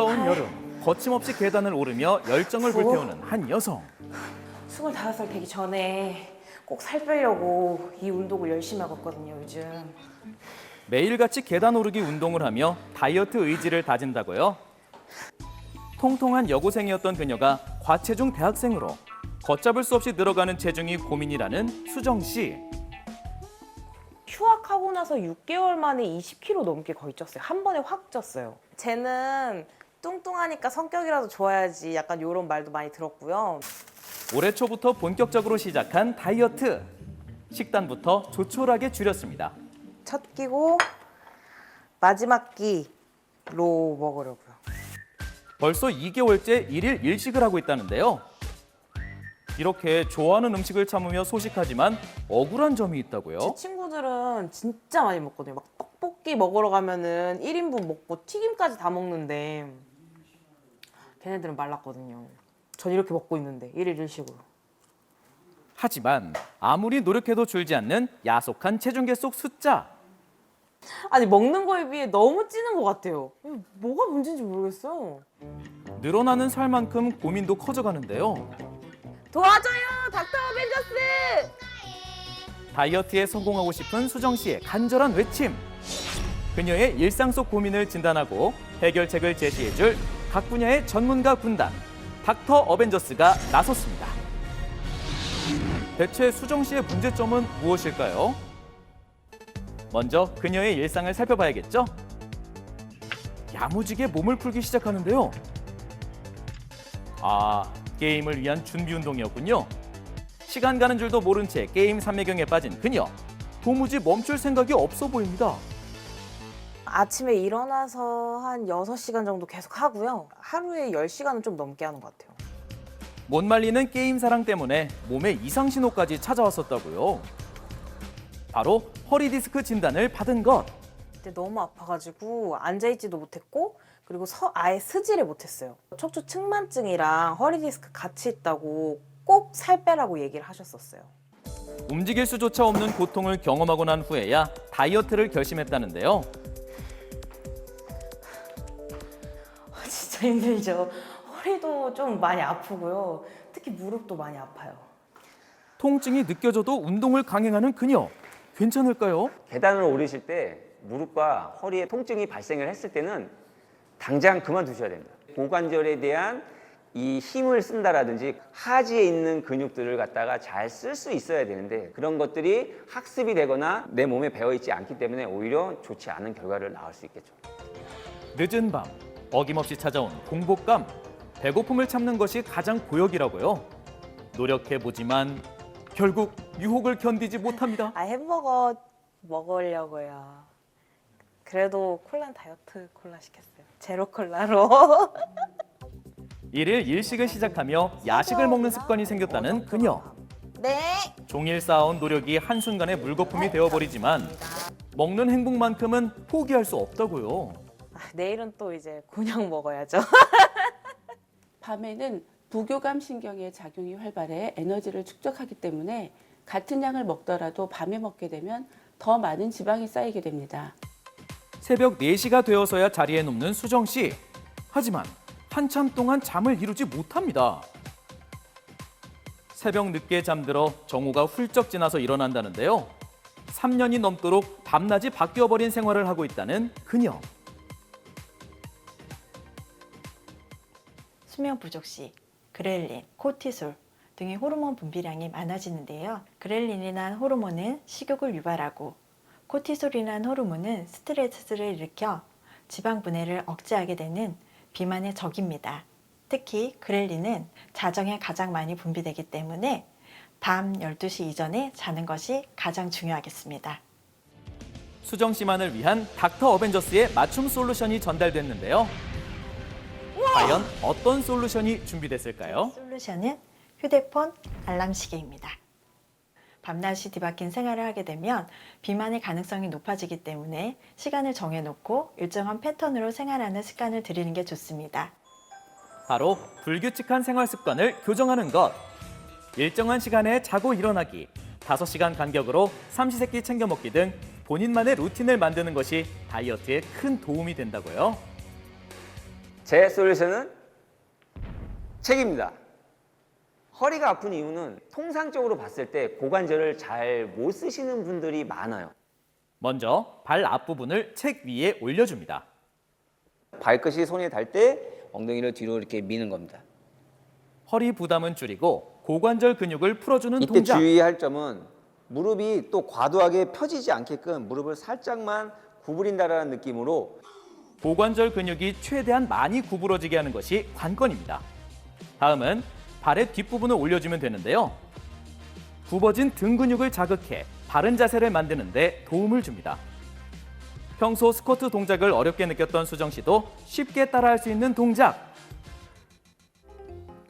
뜨거운 여름, 거침없이 계단을 오르며 열정을 불태우는 한 여성. 25살 되기 전에 꼭 살 빼려고 이 운동을 열심히 하고 있거든요, 요즘. 매일같이 계단 오르기 운동을 하며 다이어트 의지를 다진다고요. 통통한 여고생이었던 그녀가 과체중 대학생으로 걷잡을 수 없이 늘어가는 체중이 고민이라는 수정 씨. 휴학하고 나서 6개월 만에 20kg 넘게 거의 쪘어요. 한 번에 확 쪘어요. 쟤는 뚱뚱하니까 성격이라도 좋아야지 약간 이런 말도 많이 들었고요. 올해 초부터 본격적으로 시작한 다이어트. 식단부터 조촐하게 줄였습니다. 첫 끼고 마지막 끼로 먹으려고요. 벌써 2개월째 1일 1식을 하고 있다는데요. 이렇게 좋아하는 음식을 참으며 소식하지만 억울한 점이 있다고요. 제 친구들은 진짜 많이 먹거든요. 막 떡볶이 먹으러 가면은 1인분 먹고 튀김까지 다 먹는데 걔네들은 말랐거든요. 전 이렇게 먹고 있는데 1일 1식으로. 하지만 아무리 노력해도 줄지 않는 야속한 체중계 속 숫자. 아니 먹는 거에 비해 너무 찌는 것 같아요. 이거 뭐가 문제인지 모르겠어요. 늘어나는 살만큼 고민도 커져가는데요. 도와줘요, 닥터 어벤져스! 다이어트에 성공하고 싶은 수정 씨의 간절한 외침. 그녀의 일상 속 고민을 진단하고 해결책을 제시해줄 각 분야의 전문가 군단 닥터 어벤져스가 나섰습니다. 대체 수정 씨의 문제점은 무엇일까요? 먼저 그녀의 일상을 살펴봐야겠죠? 야무지게 몸을 풀기 시작하는데요. 게임을 위한 준비 운동이었군요. 시간 가는 줄도 모른 채 게임 삼매경에 빠진 그녀. 도무지 멈출 생각이 없어 보입니다. 아침에 일어나서 한 6시간 정도 계속 하고요. 하루에 10시간은 좀 넘게 하는 것 같아요. 못 말리는 게임 사랑 때문에 몸에 이상 신호까지 찾아왔었다고요. 바로 허리 디스크 진단을 받은 것. 그때 너무 아파가지고 앉아있지도 못했고 그리고 아예 서지를 못했어요. 척추 측만증이랑 허리 디스크 같이 있다고 꼭 살 빼라고 얘기를 하셨었어요. 움직일 수조차 없는 고통을 경험하고 난 후에야 다이어트를 결심했다는데요. 진짜 힘들죠. 허리도 좀 많이 아프고요. 특히 무릎도 많이 아파요. 통증이 느껴져도 운동을 강행하는 그녀. 괜찮을까요? 계단을 오르실 때 무릎과 허리에 통증이 발생을 했을 때는 당장 그만두셔야 됩니다. 고관절에 대한 이 힘을 쓴다라든지 하지에 있는 근육들을 갖다가 잘 쓸 수 있어야 되는데 그런 것들이 학습이 되거나 내 몸에 배어있지 않기 때문에 오히려 좋지 않은 결과를 낳을 수 있겠죠. 늦은 밤, 어김없이 찾아온 공복감, 배고픔을 참는 것이 가장 고역이라고요. 노력해보지만 결국 유혹을 견디지 못합니다. 햄버거 먹으려고요. 그래도 콜라는 다이어트 콜라 시켰어요. 제로 콜라로. 일일 일식을 시작하며 야식을 먹는 습관이 생겼다는 그녀. 네. 종일 쌓아온 노력이 한순간에 물거품이 되어버리지만 먹는 행복만큼은 포기할 수 없다고요. 내일은 또 이제 곤약 먹어야죠. 밤에는 부교감 신경의 작용이 활발해 에너지를 축적하기 때문에 같은 양을 먹더라도 밤에 먹게 되면 더 많은 지방이 쌓이게 됩니다. 새벽 4시가 되어서야 자리에 눕는 수정 씨. 하지만 한참 동안 잠을 이루지 못합니다. 새벽 늦게 잠들어 정오가 훌쩍 지나서 일어난다는데요. 3년이 넘도록 밤낮이 바뀌어버린 생활을 하고 있다는 그녀. 수면 부족 시 그렐린, 코티솔 등의 호르몬 분비량이 많아지는데요. 그렐린이란 호르몬은 식욕을 유발하고 코티솔이란 호르몬은 스트레스를 일으켜 지방 분해를 억제하게 되는 비만의 적입니다. 특히 그렐린은 자정에 가장 많이 분비되기 때문에 밤 12시 이전에 자는 것이 가장 중요하겠습니다. 수정 씨만을 위한 닥터 어벤져스의 맞춤 솔루션이 전달됐는데요. 과연 어떤 솔루션이 준비됐을까요? 솔루션은 휴대폰 알람 시계입니다. 밤낮이 뒤바뀐 생활을 하게 되면 비만의 가능성이 높아지기 때문에 시간을 정해놓고 일정한 패턴으로 생활하는 습관을 들이는 게 좋습니다. 바로 불규칙한 생활 습관을 교정하는 것. 일정한 시간에 자고 일어나기, 5시간 간격으로 삼시세끼 챙겨 먹기 등 본인만의 루틴을 만드는 것이 다이어트에 큰 도움이 된다고요. 제 솔루션은 책입니다. 허리가 아픈 이유는 통상적으로 봤을 때 고관절을 잘 못 쓰시는 분들이 많아요. 먼저 발 앞부분을 책 위에 올려줍니다. 발끝이 손에 닿을 때 엉덩이를 뒤로 이렇게 미는 겁니다. 허리 부담은 줄이고 고관절 근육을 풀어주는 이때 동작. 주의할 점은 무릎이 또 과도하게 펴지지 않게끔 무릎을 살짝만 구부린다라는 느낌으로 고관절 근육이 최대한 많이 구부러지게 하는 것이 관건입니다. 다음은 발의 뒷부분을 올려주면 되는데요. 굽어진 등 근육을 자극해 바른 자세를 만드는 데 도움을 줍니다. 평소 스쿼트 동작을 어렵게 느꼈던 수정 씨도 쉽게 따라할 수 있는 동작.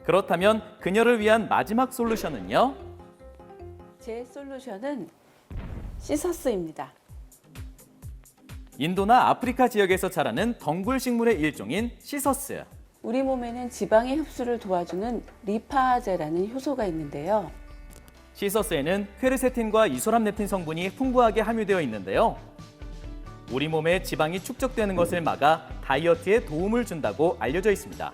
그렇다면 그녀를 위한 마지막 솔루션은요? 제 솔루션은 시서스입니다. 인도나 아프리카 지역에서 자라는 덩굴 식물의 일종인 시서스. 우리 몸에는 지방의 흡수를 도와주는 리파제라는 효소가 있는데요. 시서스에는 퀘르세틴과 이소람렙틴 성분이 풍부하게 함유되어 있는데요. 우리 몸에 지방이 축적되는 것을 막아 다이어트에 도움을 준다고 알려져 있습니다.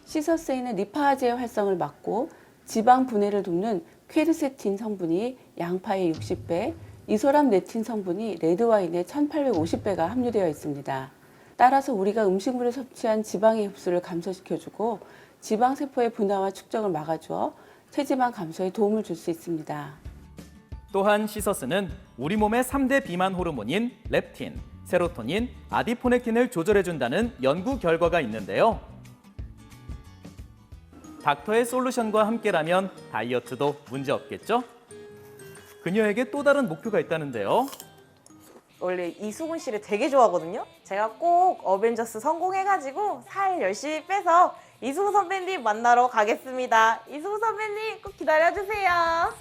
시서스에는 리파제의 활성을 막고 지방 분해를 돕는 퀘르세틴 성분이 양파의 60배, 이소람렙틴 성분이 레드와인의 1850배가 함유되어 있습니다. 따라서 우리가 음식물에 섭취한 지방의 흡수를 감소시켜주고 지방세포의 분화와 축적을 막아주어 체지방 감소에 도움을 줄 수 있습니다. 또한 시서스는 우리 몸의 3대 비만 호르몬인 렙틴, 세로토닌, 아디포넥틴을 조절해준다는 연구 결과가 있는데요. 닥터의 솔루션과 함께라면 다이어트도 문제없겠죠? 그녀에게 또 다른 목표가 있다는데요. 원래 이수근 씨를 되게 좋아하거든요. 제가 꼭 어벤져스 성공해가지고 살 열심히 빼서 이수근 선배님 만나러 가겠습니다. 이수근 선배님 꼭 기다려주세요.